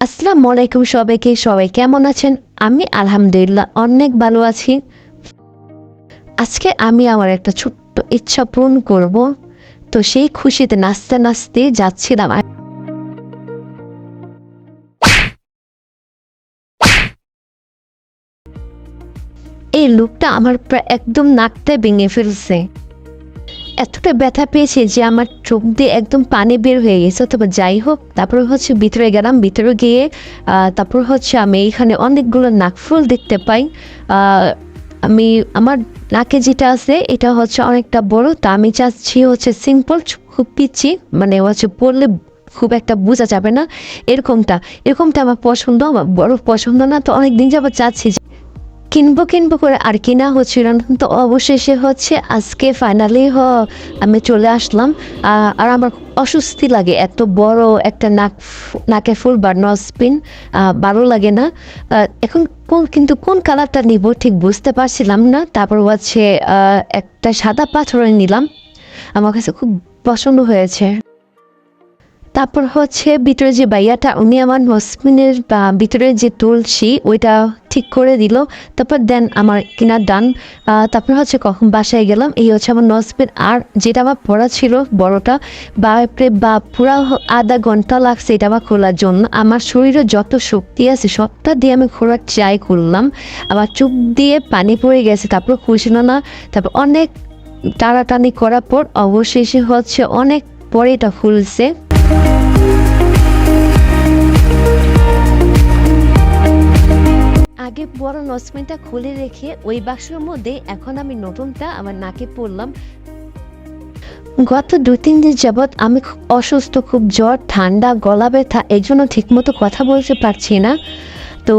আসসালামু আলাইকুম সবাইকে। সবাই কেমন আছেন? আমি আলহামদুলিল্লাহ অনেক ভালো আছি। আজকে আমি আমার একটা ছোট্ট ইচ্ছা পূরণ করব। তো সেই খুশিতে নাচতে নাচতে যাচ্ছিলাম। এই লোকটা আমার প্রায় একদম নাকটা ভেঙে ফেলছে। এতটা ব্যথা পেয়েছি যে আমার চোখ দিয়ে একদম পানি বের হয়ে গেছে। তবে যাই হোক, তারপর ভিতরে গেলাম। ভিতরে গিয়ে তারপর আমি এখানে অনেকগুলো নাকফুল দেখতে পাই। আমি আমার নাকে যেটা আছে এটা অনেকটা বড়। তা আমি চাচ্ছি সিম্পল, খুব পিচ্ছি, মানে পড়লে খুব একটা বোঝা যাবে না। এরকমটা আমার পছন্দ, আমার বড় পছন্দ না। তো অনেক দিন যাবত চাচ্ছি কিনবো কিনবো করে, আর কিনা হচ্ছিল না। তো অবশেষে আজকে ফাইনালি আমি চলে আসলাম। আর আমার অস্বস্তি লাগে, এত বড় একটা নাকে ফুল বা নসপিন ভালো লাগে না। এখন কোন কালারটা নিব ঠিক বুঝতে পারছিলাম না। তারপর একটা সাদা পাথরে নিলাম, আমার কাছে খুব পছন্দ হয়েছে। তারপর ভিতরে যে ভাইয়াটা, উনি আমার নসপিনের ভিতরে যে তুলসী ওইটা ঠিক করে দিল। তারপর দেন আমার কিনা ডান। তারপর কখন বাসায় গেলাম। এই আমার নসপিন। আর যেটা আমার পড়া ছিল বড়টা, বা পুরা আধা ঘন্টা লাগছে এটা আমার খোলার জন্য। আমার শরীরে যত শক্তি আছে সবটা দিয়ে আমি খোলার ট্রাই করলাম। আমার চোখ দিয়ে পানি পড়ে গেছে, তারপর খুশিল না। তারপর অনেক টানাটানি করার পর অবশেষে অনেক পরে এটা খুলছে। আগে বড় নসপিনটা খুলে রেখে ওই বাক্সের মধ্যে এখন আমি নতুনটা আমার নাকে পড়লাম। গত 2-3 দিন যাবৎ আমি খুব অসুস্থ, খুব জ্বর, ঠান্ডা, গলা ব্যথা, এই জন্য ঠিকমতো কথা বলতে পারছি না। তো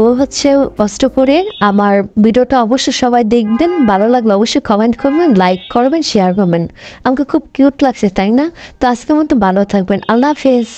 কষ্ট করে আমার ভিডিওটা অবশ্যই সবাই দেখবেন। ভালো লাগলে অবশ্যই কমেন্ট করবেন, লাইক করবেন, শেয়ার করবেন। আমাকে খুব কিউট লাগছে, তাই না? তো আজকের মতো ভালো থাকবেন। আল্লাহ হাফেজ।